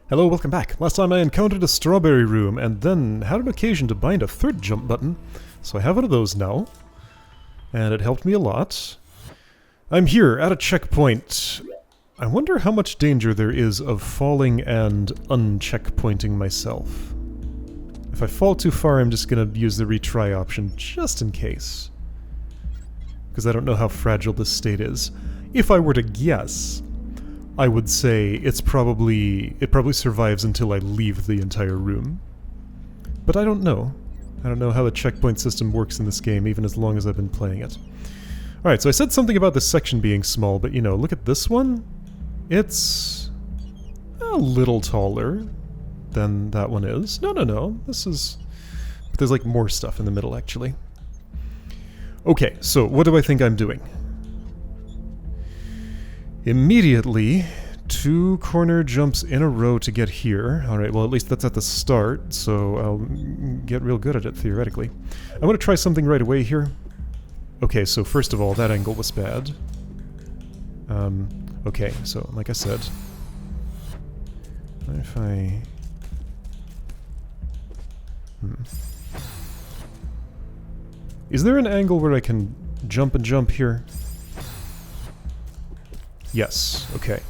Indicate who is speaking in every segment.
Speaker 1: Hello, welcome back. Last time I encountered a strawberry room and then had an occasion to bind a third jump button. So I have one of those now. And it helped me a lot. I'm here at a checkpoint. I wonder how much danger there is of falling and uncheckpointing myself. If I fall too far, I'm just going to use the retry option just in case. Because I don't know how fragile this state is. If I were to guess, I would say it probably survives until I leave the entire room. But I don't know. I don't know how the checkpoint system works in this game, even as long as I've been playing it. Alright, so I said something about this section being small, but you know, look at this one. It's a little taller than that one is. No. This is... But there's like more stuff in the middle, actually. Okay, so what do I think I'm doing? Immediately, 2 corner jumps in a row to get here. Alright, well at least that's at the start, so I'll get real good at it, theoretically. I want to try something right away here. Okay, so first of all, that angle was bad. Okay, so like I said... What if I... Is there an angle where I can jump and jump here? Yes, okay.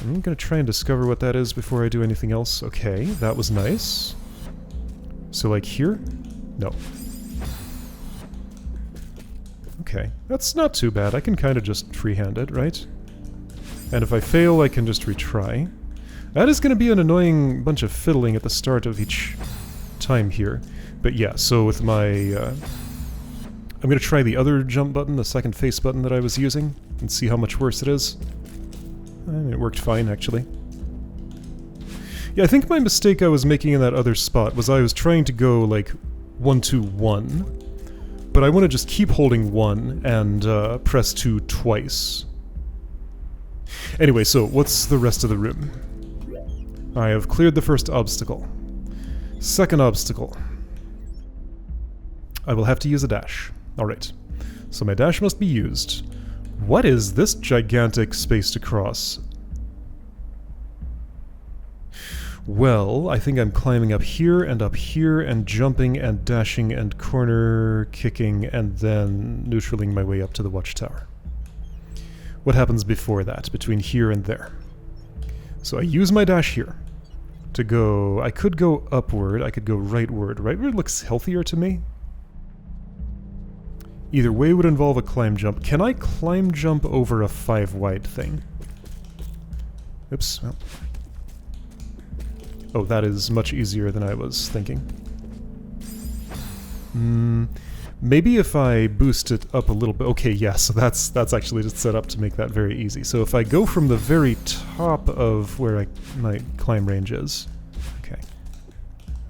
Speaker 1: I'm gonna try and discover what that is before I do anything else. Okay, that was nice. So like here? No. Okay, that's not too bad. I can kind of just freehand it, right? And if I fail, I can just retry. That is gonna be an annoying bunch of fiddling at the start of each time here. But yeah, so with my... I'm going to try the other jump button, the second face button that I was using, and see how much worse it is. And it worked fine, actually. Yeah, I think my mistake I was making in that other spot was I was trying to go, like, 1-2-1, but I want to just keep holding 1 and press 2 twice. Anyway, so what's the rest of the room? I have cleared the first obstacle. Second obstacle. I will have to use a dash. Alright, so my dash must be used. What is this gigantic space to cross? Well, I think I'm climbing up here and jumping and dashing and corner kicking and then neutraling my way up to the watchtower. What happens before that, between here and there? So I use my dash here to go... I could go upward, I could go rightward. Rightward looks healthier to me. Either way would involve a climb jump. Can I climb jump over a 5-wide thing? Oops. Well. Oh, that is much easier than I was thinking. Maybe if I boost it up a little bit... Okay, yeah, so that's actually just set up to make that very easy. So if I go from the very top of where my climb range is...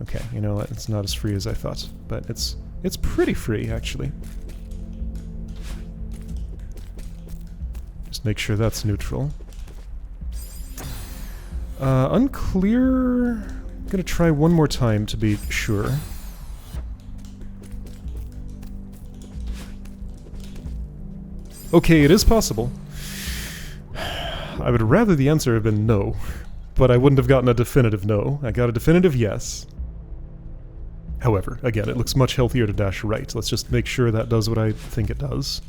Speaker 1: Okay, you know what? It's not as free as I thought, but it's pretty free, actually. Just make sure that's neutral. Unclear... I'm gonna try one more time to be sure. Okay, it is possible. I would rather the answer have been no, but I wouldn't have gotten a definitive no. I got a definitive yes. However, again, it looks much healthier to dash right. Let's just make sure that does what I think it does.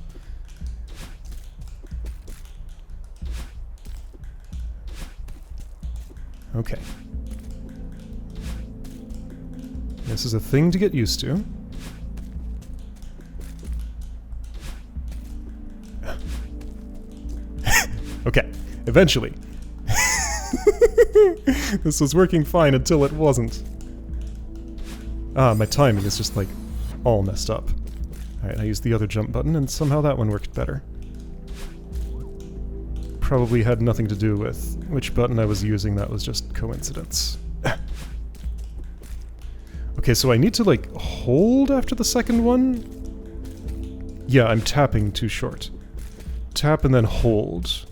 Speaker 1: Okay. This is a thing to get used to. Okay, eventually. This was working fine until it wasn't. Ah, my timing is just like all messed up. Alright, I used the other jump button and somehow that one worked better. Probably had nothing to do with which button I was using, that was just coincidence. Okay, so I need to like hold after the second one? Yeah, I'm tapping too short. Tap and then hold.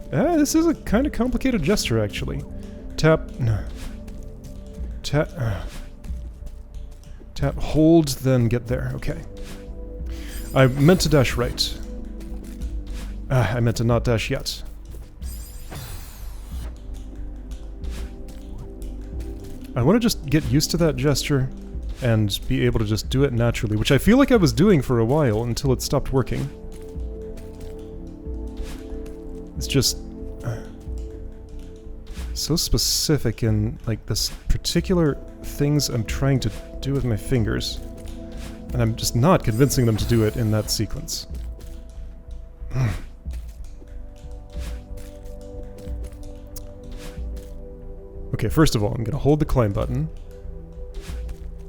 Speaker 1: This is a kind of complicated gesture, actually. Tap... Tap... Tap, hold, then get there. Okay. I meant to dash right. I meant to not dash yet. I want to just get used to that gesture and be able to just do it naturally, which I feel like I was doing for a while until it stopped working. It's just so specific in like this particular things I'm trying to do with my fingers, and I'm just not convincing them to do it in that sequence. Okay, first of all, I'm going to hold the climb button,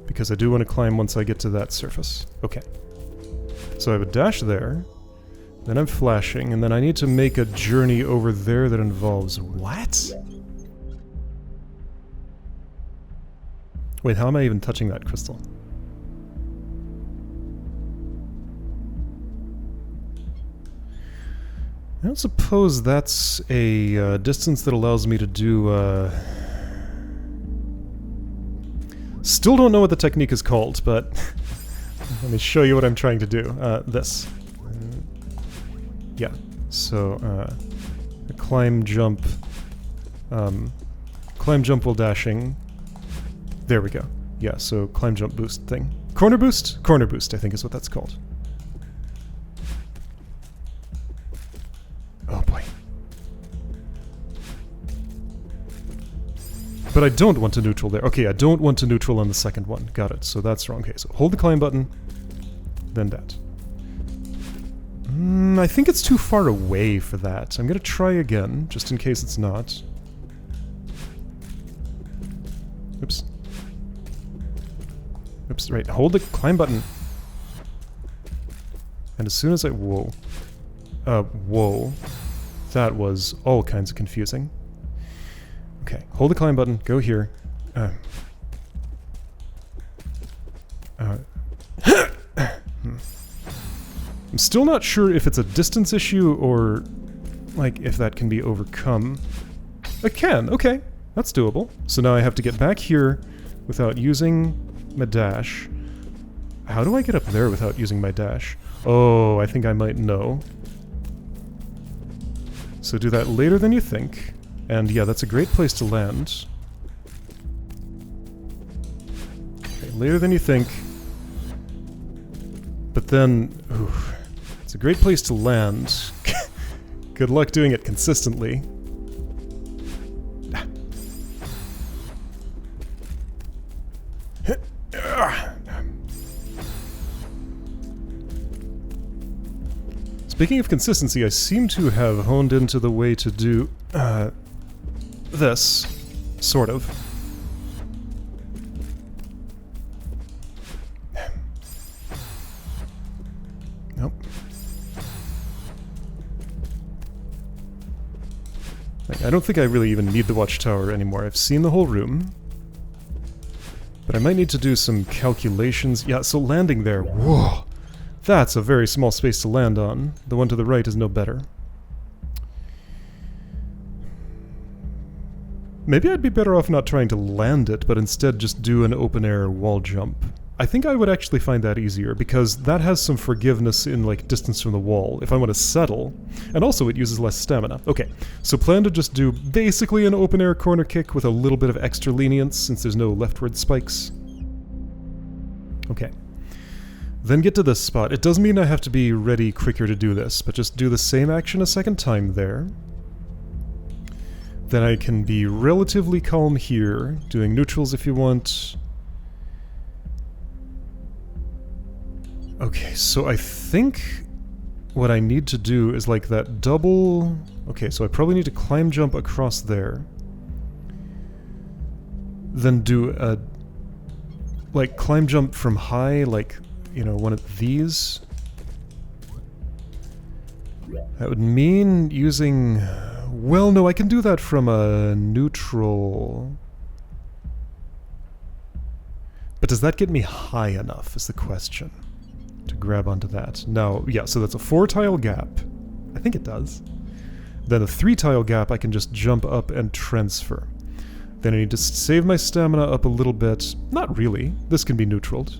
Speaker 1: because I do want to climb once I get to that surface. Okay. So I have a dash there, then I'm flashing, and then I need to make a journey over there that involves... What? Wait, how am I even touching that crystal? I don't suppose that's a distance that allows me to do... Still don't know what the technique is called, but let me show you what I'm trying to do. This. Yeah. So, a climb, jump while dashing. There we go. Yeah, so climb, jump, boost thing. Corner boost? Corner boost, I think is what that's called. Oh boy. But I don't want to neutral there. Okay, I don't want to neutral on the second one. Got it. So that's wrong. Okay, so hold the climb button, then that. I think it's too far away for that. I'm gonna try again, just in case it's not. Oops. Oops, right. Hold the climb button. And as soon as I... Whoa. Whoa. That was all kinds of confusing. Okay, hold the climb button, go here. I'm still not sure if it's a distance issue or, like, if that can be overcome. It can, okay, that's doable. So now I have to get back here without using my dash. How do I get up there without using my dash? Oh, I think I might know. So do that later than you think. And yeah, that's a great place to land. Okay, later than you think. But then, ooh, it's a great place to land. Good luck doing it consistently. Speaking of consistency, I seem to have honed into the way to do this, sort of. Nope. I don't think I really even need the watchtower anymore. I've seen the whole room. But I might need to do some calculations. Yeah, so landing there, whoa! That's a very small space to land on. The one to the right is no better. Maybe I'd be better off not trying to land it, but instead just do an open-air wall jump. I think I would actually find that easier, because that has some forgiveness in, like, distance from the wall, if I want to settle. And also it uses less stamina. Okay, so plan to just do basically an open-air corner kick with a little bit of extra lenience, since there's no leftward spikes. Okay. Then get to this spot. It does mean I have to be ready quicker to do this, but just do the same action a second time there. Then I can be relatively calm here, doing neutrals if you want. Okay, so I think what I need to do is like that double... Okay, so I probably need to climb jump across there. Then do a... like climb jump from high, like, you know, one of these. That would mean using... Well, no, I can do that from a neutral. But does that get me high enough, is the question. To grab onto that. Now, yeah, so that's a 4-tile gap. I think it does. Then a 3-tile gap I can just jump up and transfer. Then I need to save my stamina up a little bit. Not really. This can be neutraled.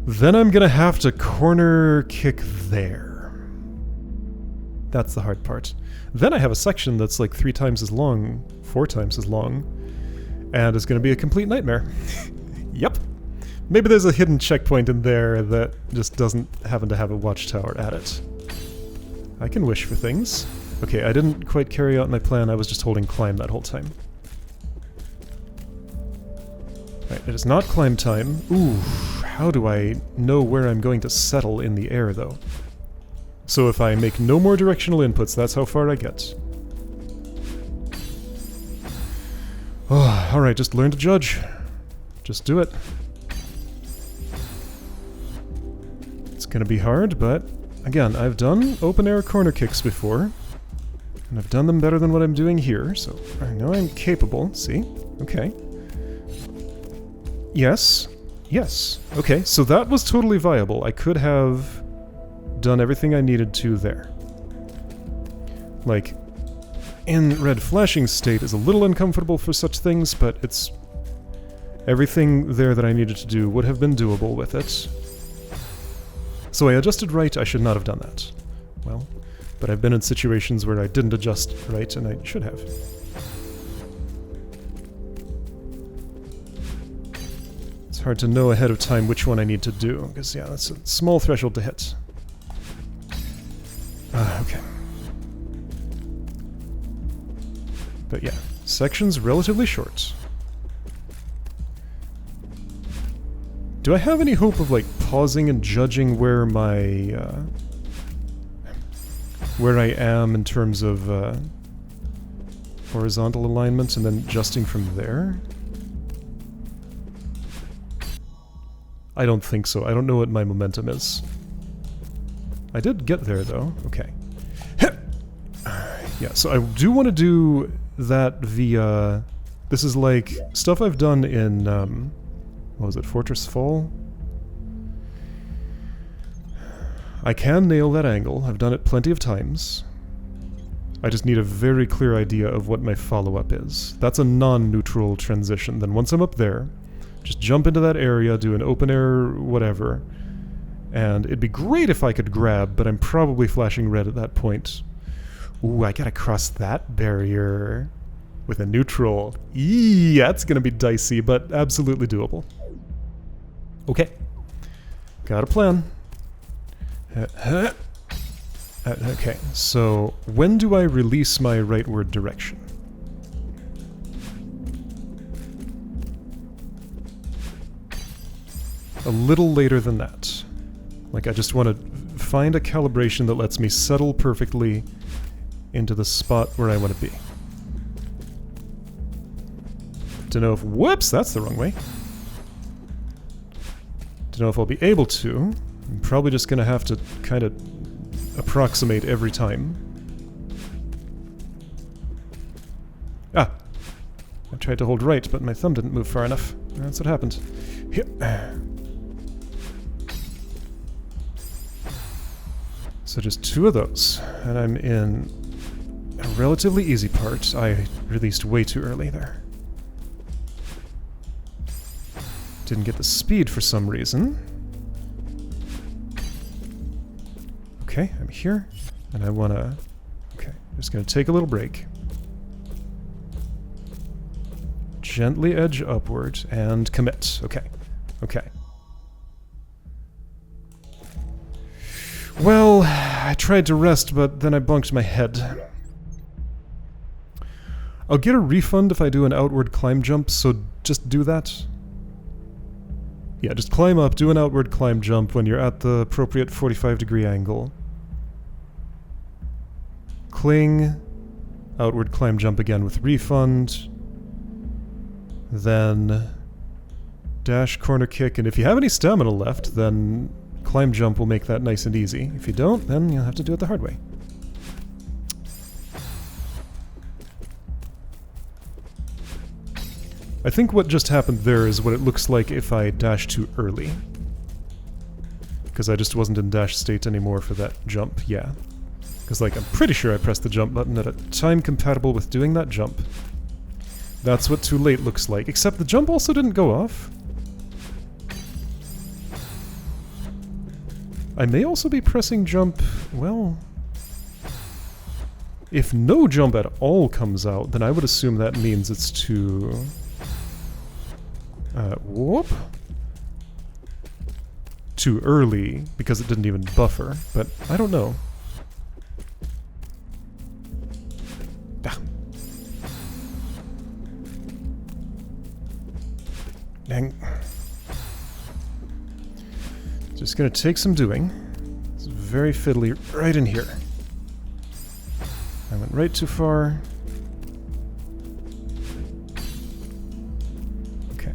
Speaker 1: Then I'm gonna have to corner kick there. That's the hard part. Then I have a section that's like 3 times as long, 4 times as long, and it's going to be a complete nightmare. Yep. Maybe there's a hidden checkpoint in there that just doesn't happen to have a watchtower at it. I can wish for things. Okay, I didn't quite carry out my plan, I was just holding climb that whole time. Right, it is not climb time. Ooh, how do I know where I'm going to settle in the air, though? So if I make no more directional inputs, that's how far I get. Oh, alright, just learn to judge. Just do it. It's gonna be hard, but again, I've done open-air corner kicks before, and I've done them better than what I'm doing here, so I know I'm capable. See? Okay. Yes. Yes. Okay, so that was totally viable. I could have done everything I needed to there. Like, in red flashing state is a little uncomfortable for such things, but it's... everything there that I needed to do would have been doable with it. So I adjusted right, I should not have done that. Well, but I've been in situations where I didn't adjust right, and I should have. It's hard to know ahead of time which one I need to do, because yeah, that's a small threshold to hit. Okay. But yeah, section's relatively short. Do I have any hope of, like, pausing and judging where my, where I am in terms of, horizontal alignment and then adjusting from there? I don't think so. I don't know what my momentum is. I did get there, though. Okay. Yeah, so I do want to do that via... This is like stuff I've done in, what was it, Fortress Fall? I can nail that angle. I've done it plenty of times. I just need a very clear idea of what my follow-up is. That's a non-neutral transition. Then once I'm up there, just jump into that area, do an open-air whatever, and it'd be great if I could grab, but I'm probably flashing red at that point. Ooh, I gotta cross that barrier with a neutral. Eee, that's gonna be dicey, but absolutely doable. Okay. Got a plan. Okay, so when do I release my rightward direction? A little later than that. Like, I just want to find a calibration that lets me settle perfectly into the spot where I want to be. To know if... Whoops! That's the wrong way. To know if I'll be able to, I'm probably just going to have to kind of approximate every time. Ah! I tried to hold right, but my thumb didn't move far enough. That's what happened. Here. So just 2 of those, and I'm in a relatively easy part. I released way too early there. Didn't get the speed for some reason. Okay, I'm here, and I want to... Okay, I'm just going to take a little break. Gently edge upward, and commit. Okay, okay. Well, I tried to rest, but then I bunked my head. I'll get a refund if I do an outward climb jump, so just do that. Yeah, just climb up, do an outward climb jump when you're at the appropriate 45-degree angle. Cling, outward climb jump again with refund. Then dash, corner kick, and if you have any stamina left, then climb jump will make that nice and easy. If you don't, then you'll have to do it the hard way. I think what just happened there is what it looks like if I dash too early. Because I just wasn't in dash state anymore for that jump, yeah. Because, like, I'm pretty sure I pressed the jump button at a time compatible with doing that jump. That's what too late looks like, except the jump also didn't go off. I may also be pressing jump, well... If no jump at all comes out, then I would assume that means it's too... whoop? Too early, because it didn't even buffer, but I don't know. Ah. Dang. Just gonna take some doing. It's very fiddly right in here. I went right too far. Okay.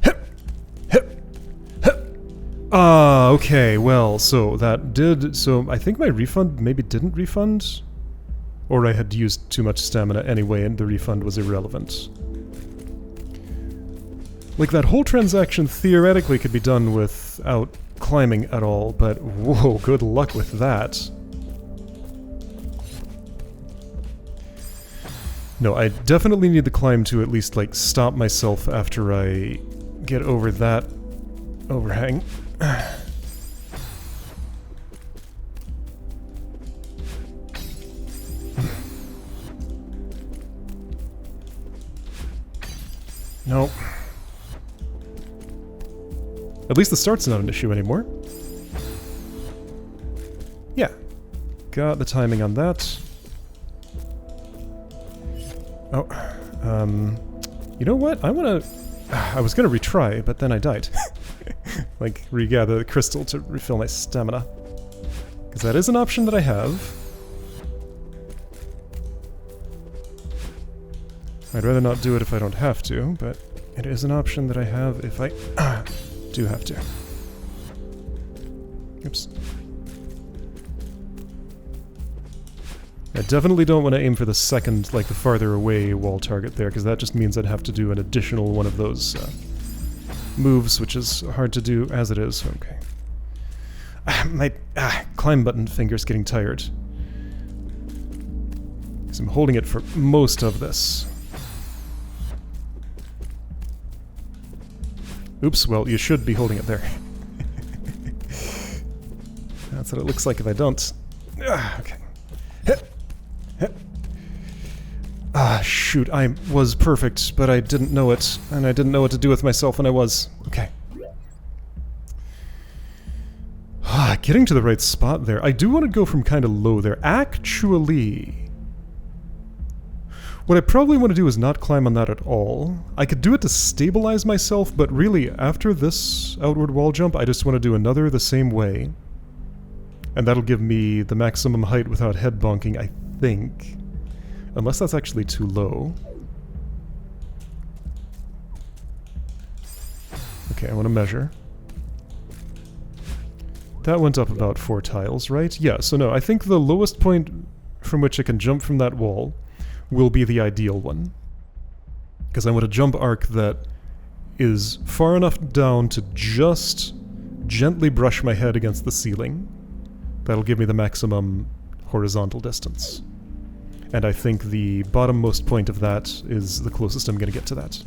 Speaker 1: Hip! Hip! Hip! Ah, okay, well, so that did... So I think my refund maybe didn't refund? Or I had used too much stamina anyway and the refund was irrelevant. Like, that whole transaction theoretically could be done without climbing at all, but whoa, good luck with that. No, I definitely need the climb to at least, like, stop myself after I get over that overhang. Nope. At least the start's not an issue anymore. Yeah. Got the timing on that. Oh, you know what? I was gonna retry, but then I died. Like, regather the crystal to refill my stamina. Because that is an option that I have. I'd rather not do it if I don't have to, but it is an option that I have if I do have to. Oops. I definitely don't want to aim for the second, like the farther away wall target there, because that just means I'd have to do an additional one of those moves, which is hard to do as it is. Okay. My climb button finger's getting tired. Because I'm holding it for most of this. Oops, well, you should be holding it there. That's what it looks like if I don't. Okay. Ah, shoot, I was perfect, but I didn't know it, and I didn't know what to do with myself when I was. Okay. Ah, getting to the right spot there. I do want to go from kind of low there. Actually, what I probably want to do is not climb on that at all. I could do it to stabilize myself, but really, after this outward wall jump, I just want to do another the same way. And that'll give me the maximum height without head bonking, I think. Unless that's actually too low. Okay, I want to measure. That went up about 4 tiles, right? Yeah, so no, I think the lowest point from which I can jump from that wall will be the ideal one. Because I want a jump arc that is far enough down to just gently brush my head against the ceiling. That'll give me the maximum horizontal distance. And I think the bottommost point of that is the closest I'm going to get to that.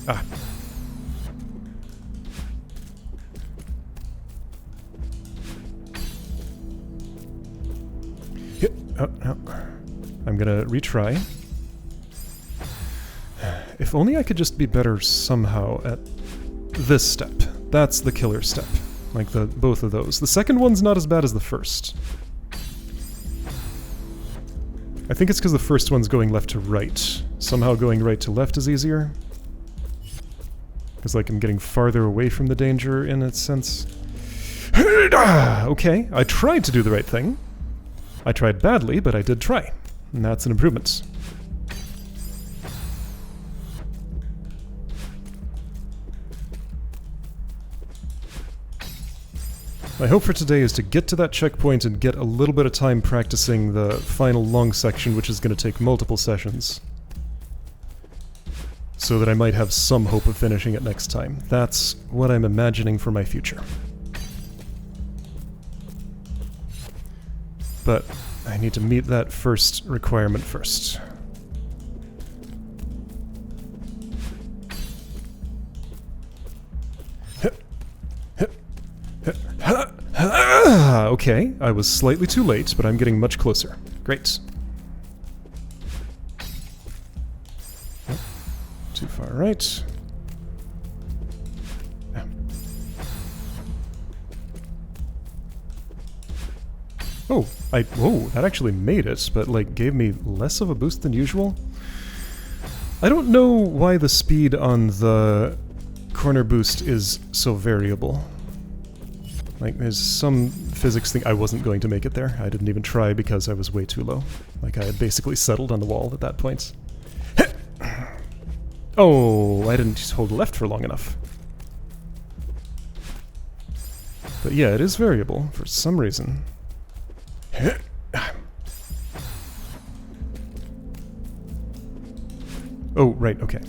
Speaker 1: Ah. Oh, no. I'm gonna retry. If only I could just be better somehow at this step. That's the killer step. Like both of those. The second one's not as bad as the first. I think it's because the first one's going left to right. Somehow going right to left is easier. Because, like, I'm getting farther away from the danger in a sense. Okay, I tried to do the right thing. I tried badly, but I did try. And that's an improvement. My hope for today is to get to that checkpoint and get a little bit of time practicing the final long section, which is going to take multiple sessions. So that I might have some hope of finishing it next time. That's what I'm imagining for my future. But I need to meet that first requirement first. Hip, hip. Okay, I was slightly too late, but I'm getting much closer. Great. Too far right. Oh, whoa, that actually made it, but like gave me less of a boost than usual. I don't know why the speed on the corner boost is so variable. Like, there's some physics thing. I wasn't going to make it there. I didn't even try because I was way too low. Like, I had basically settled on the wall at that point. Oh, I didn't hold left for long enough. But yeah, it is variable for some reason. Oh, right, okay.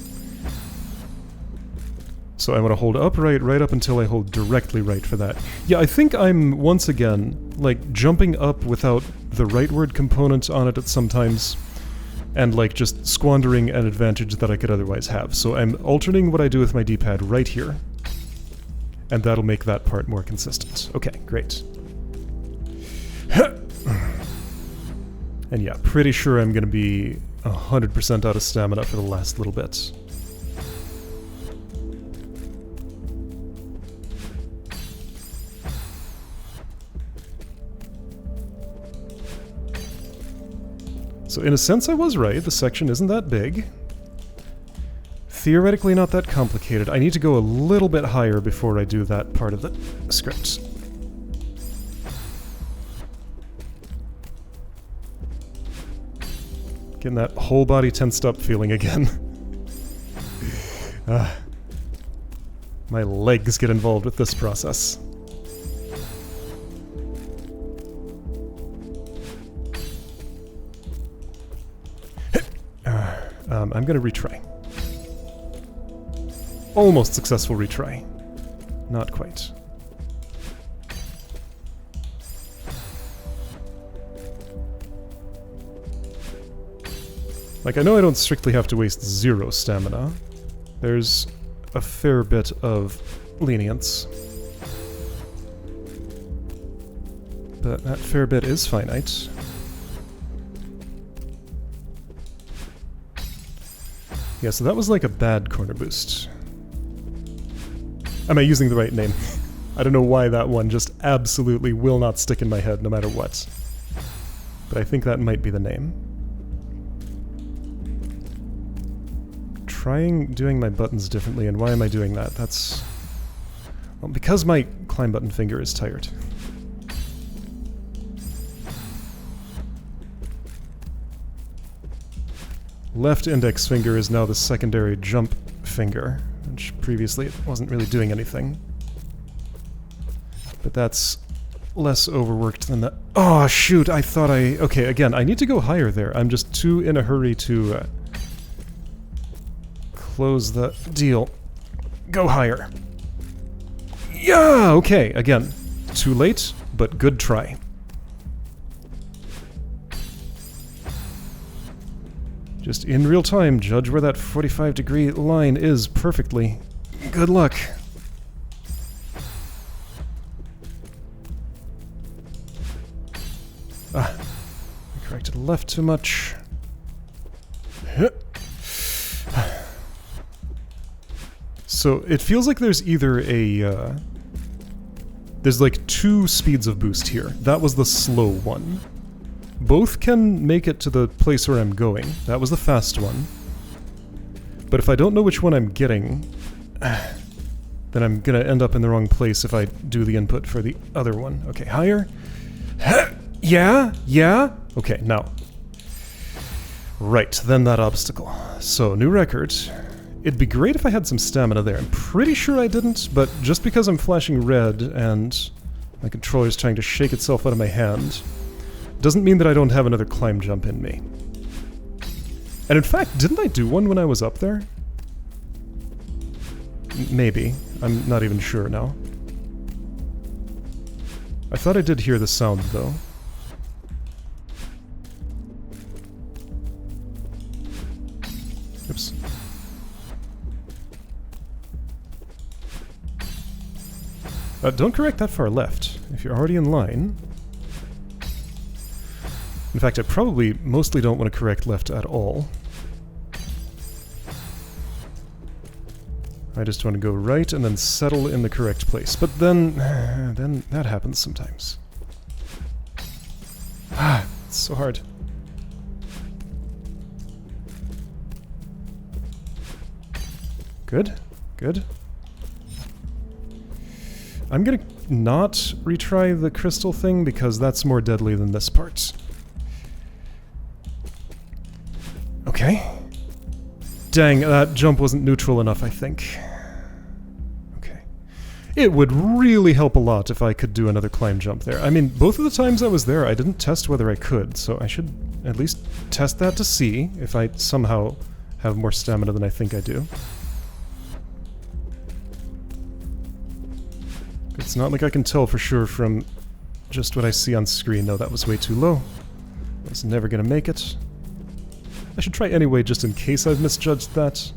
Speaker 1: So I want to hold upright right up until I hold directly right for that. Yeah, I think I'm, once again, like, jumping up without the rightward component on it at sometimes, and, like, just squandering an advantage that I could otherwise have. So I'm alternating what I do with my D-pad right here, and that'll make that part more consistent. Okay, great. And yeah, pretty sure I'm going to be 100% out of stamina for the last little bit. So in a sense I was right, the section isn't that big. Theoretically not that complicated. I need to go a little bit higher before I do that part of the script. Getting that whole body tensed up feeling again. My legs get involved with this process. I'm gonna retry. Almost successful retry. Not quite. Like, I know I don't strictly have to waste 0 stamina. There's a fair bit of lenience. But that fair bit is finite. Yeah, so that was like a bad corner boost. Am I using the right name? I don't know why that one just absolutely will not stick in my head no matter what. But I think that might be the name. Doing my buttons differently, and why am I doing that? That's... well, because my climb button finger is tired. Left index finger is now the secondary jump finger, which previously it wasn't really doing anything. But that's less overworked than that. Oh, shoot, I thought I... okay, again, I need to go higher there. I'm just too in a hurry to close the deal. Go higher. Yeah, okay, again, too late, but good try. Just in real time, judge where that 45-degree line is perfectly. Good luck. Ah, I corrected left too much. So it feels like there's either a... there's like 2 speeds of boost here. That was the slow one. Both can make it to the place where I'm going. That was the fast one. But if I don't know which one I'm getting, then I'm gonna end up in the wrong place if I do the input for the other one. Okay, higher. Yeah? Yeah? Okay, now. Right, then that obstacle. So, new record. It'd be great if I had some stamina there. I'm pretty sure I didn't, but just because I'm flashing red and my controller's trying to shake itself out of my hand, doesn't mean that I don't have another climb jump in me. And in fact, didn't I do one when I was up there? Maybe. I'm not even sure now. I thought I did hear the sound, though. Oops. Don't correct that far left, if you're already in line. In fact, I probably mostly don't want to correct left at all. I just want to go right and then settle in the correct place. But then that happens sometimes. Ah, it's so hard. Good, good. I'm gonna not retry the crystal thing because that's more deadly than this part. Okay. Dang, that jump wasn't neutral enough, I think. Okay. It would really help a lot if I could do another climb jump there. I mean, both of the times I was there, I didn't test whether I could, so I should at least test that to see if I somehow have more stamina than I think I do. It's not like I can tell for sure from just what I see on screen. No, that was way too low. I was never gonna make it. I should try anyway, just in case I've misjudged that.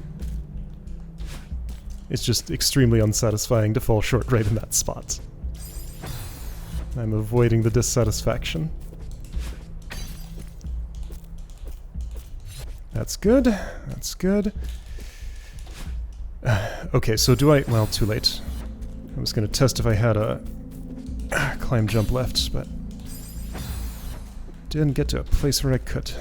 Speaker 1: It's just extremely unsatisfying to fall short right in that spot. I'm avoiding the dissatisfaction. That's good. That's good. Okay, so do I... Well, too late. I was going to test if I had a climb jump left, but didn't get to a place where I could.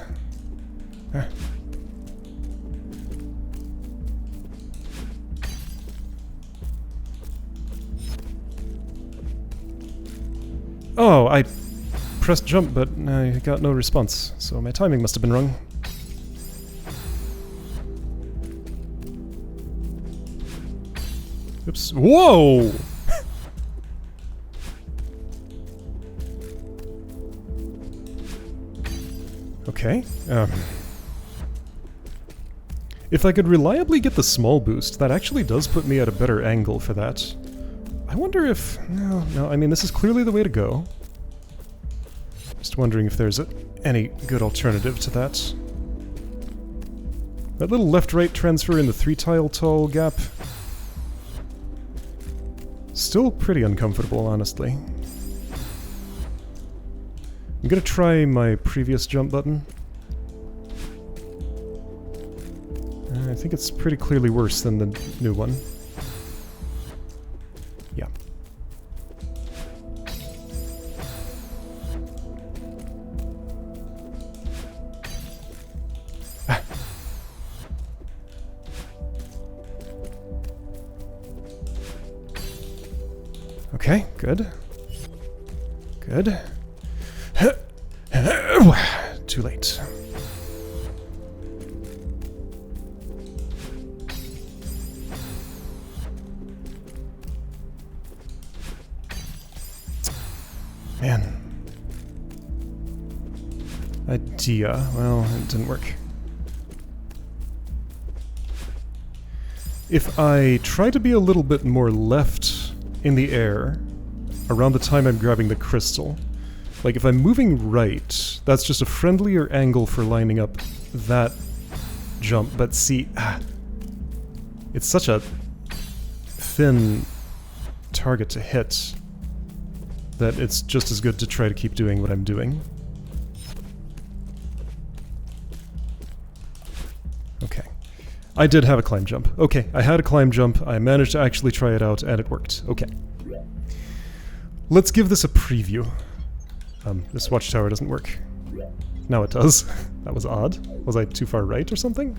Speaker 1: Oh, I pressed jump, but I got no response, so my timing must have been wrong. Oops. Whoa! Okay. If I could reliably get the small boost, that actually does put me at a better angle for that. I wonder if... No, I mean, this is clearly the way to go. Just wondering if there's any good alternative to that. That little left-right transfer in the 3-tile tall gap... Still pretty uncomfortable, honestly. I'm gonna try my previous jump button. I think it's pretty clearly worse than the new one. Yeah. Ah. Okay, good. Good. Too late. Man. Idea. Well, it didn't work. If I try to be a little bit more left in the air around the time I'm grabbing the crystal, like if I'm moving right, that's just a friendlier angle for lining up that jump, but see, it's such a thin target to hit that it's just as good to try to keep doing what I'm doing. Okay. I did have a climb jump. Okay, I had a climb jump, I managed to actually try it out, and it worked. Okay. Let's give this a preview. This watchtower doesn't work. Now it does. That was odd. Was I too far right or something?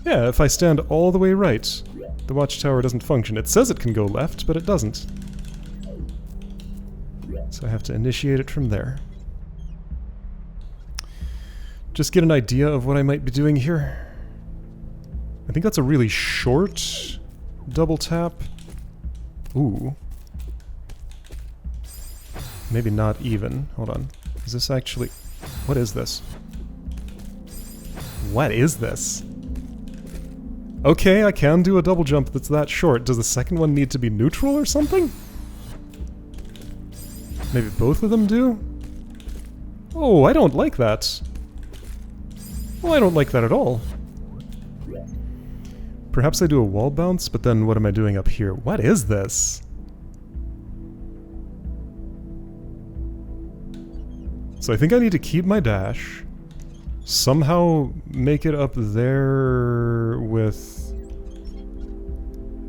Speaker 1: Yeah, if I stand all the way right, the watchtower doesn't function. It says it can go left, but it doesn't. So I have to initiate it from there. Just get an idea of what I might be doing here. I think that's a really short double tap. Ooh. Maybe not even. Hold on. Is this actually... What is this? What is this? Okay, I can do a double jump that's that short. Does the second one need to be neutral or something? Maybe both of them do? Oh, I don't like that. Well, I don't like that at all. Perhaps I do a wall bounce, but then what am I doing up here? What is this? So I think I need to keep my dash, somehow make it up there with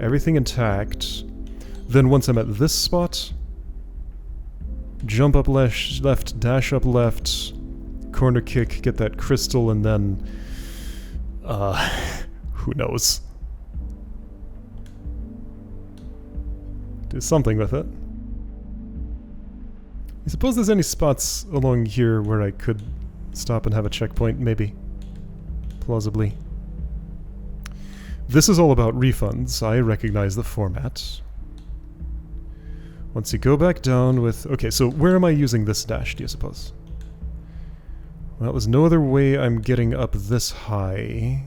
Speaker 1: everything intact. Then once I'm at this spot, jump up left, dash up left, corner kick, get that crystal, and then... who knows? Do something with it. I suppose there's any spots along here where I could stop and have a checkpoint, maybe. Plausibly. This is all about refunds. I recognize the format. Once you go back down with... Okay, so where am I using this dash, do you suppose? Well, there's no other way I'm getting up this high.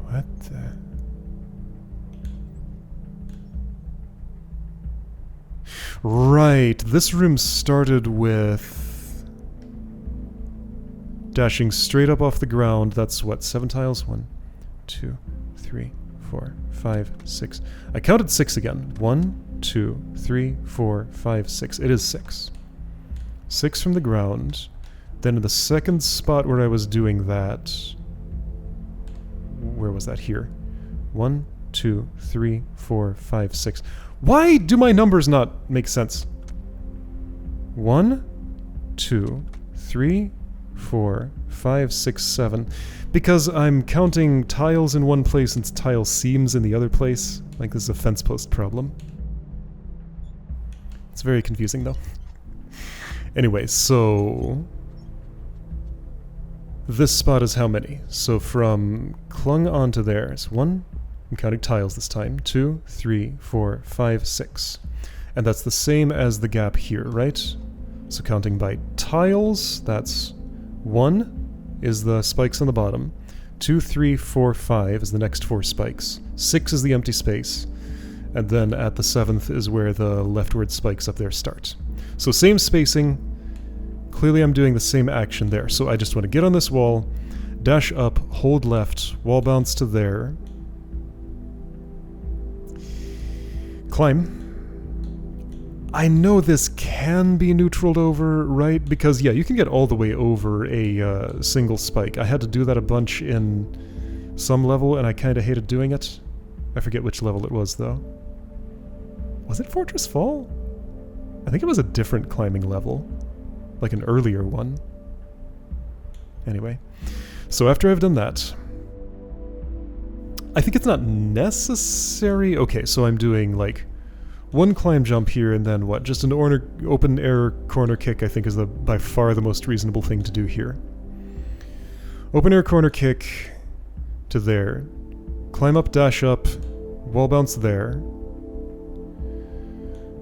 Speaker 1: What the... Right, this room started with... dashing straight up off the ground. That's what, 7 tiles? 1, 2, 3, 4, 5, 6. I counted 6 again. 1, 2, 3, 4, 5, 6. It is 6. 6 from the ground. Then in the second spot where I was doing that... Where was that? Here. 1, 2, 3, 4, 5, 6. Why do my numbers not make sense? 1, 2, 3, 4, 5, 6, 7. Because I'm counting tiles in one place and tile seams in the other place. Like this is a fence post problem. It's very confusing though. Anyway, so... this spot is how many? So from clung onto there, it's 1, I'm counting tiles this time, 2, 3, 4, 5, 6. And that's the same as the gap here, right? So counting by tiles, that's 1 is the spikes on the bottom, 2, 3, 4, 5 is the next 4 spikes, 6 is the empty space, and then at the 7th is where the leftward spikes up there start. So same spacing, clearly I'm doing the same action there. So I just want to get on this wall, dash up, hold left, wall bounce to there, climb. I know this can be neutraled over, right? Because, yeah, you can get all the way over a single spike. I had to do that a bunch in some level, and I kind of hated doing it. I forget which level it was, though. Was it Fortress Fall? I think it was a different climbing level. Like an earlier one. Anyway. So after I've done that... I think it's not necessary... Okay, so I'm doing, like... 1 climb jump here, and then what? Just an open air corner kick, I think, is by far the most reasonable thing to do here. Open air corner kick to there. Climb up, dash up, wall bounce there.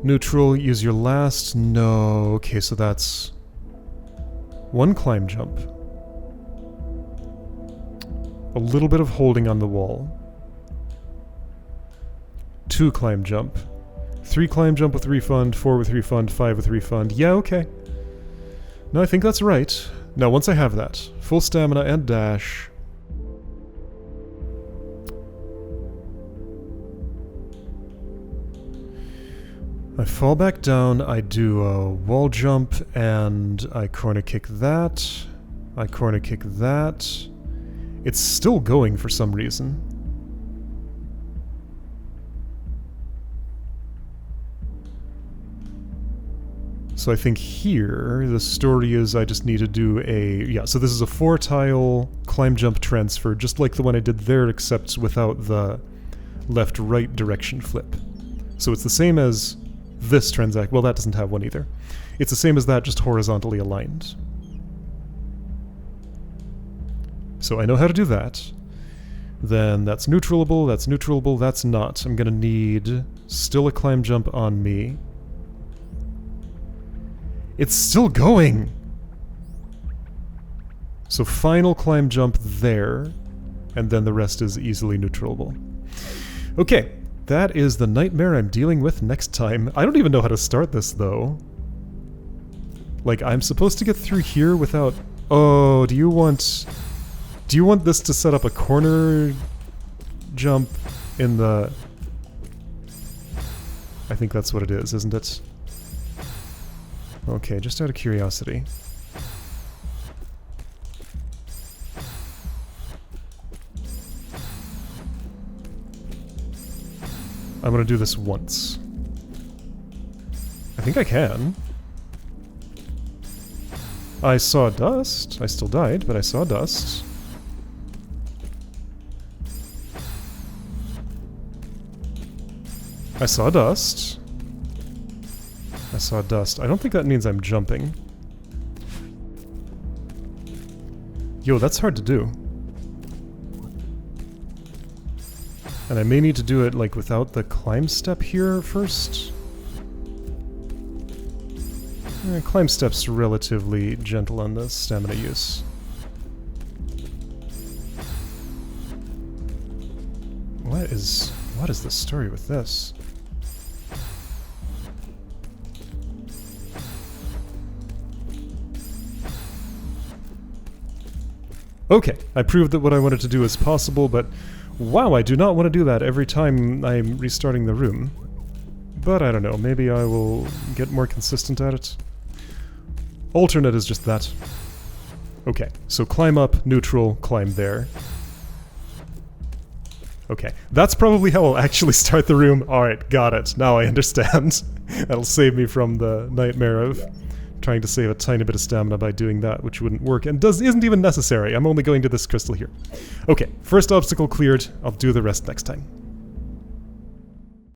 Speaker 1: Neutral, use your last... No, okay, so that's... 1 climb jump. A little bit of holding on the wall. 2 climb jump. 3 climb jump with refund, 4 with refund, 5 with refund. Yeah, okay. No, I think that's right. Now, once I have that, full stamina and dash. I fall back down, I do a wall jump, and I corner kick that. I corner kick that. It's still going for some reason. So I think here, the story is I just need to do a... Yeah, so this is a 4-tile climb jump transfer, just like the one I did there, except without the left-right direction flip. So it's the same as this transaction. Well, that doesn't have one either. It's the same as that, just horizontally aligned. So I know how to do that. Then that's neutralable, that's not. I'm gonna need still a climb jump on me. It's still going! So final climb jump there, and then the rest is easily neutralable. Okay, that is the nightmare I'm dealing with next time. I don't even know how to start this, though. Like, I'm supposed to get through here without... Oh, do you want this to set up a corner jump in the... I think that's what it is, isn't it? Okay, just out of curiosity. I'm gonna do this once. I think I can. I saw dust. I still died, but I saw dust. I saw dust. I saw dust. I don't think that means I'm jumping. Yo, that's hard to do. And I may need to do it, like, without the climb step here first. Climb step's relatively gentle on the stamina use. What is the story with this? Okay, I proved that what I wanted to do is possible, but wow, I do not want to do that every time I'm restarting the room. But I don't know, maybe I will get more consistent at it. Alternate is just that. Okay, so climb up, neutral, climb there. Okay, that's probably how I'll actually start the room. Alright, got it. Now I understand. That'll save me from the nightmare of trying to save a tiny bit of stamina by doing that, which wouldn't work, and isn't even necessary. I'm only going to this crystal here. Okay, first obstacle cleared. I'll do the rest next time.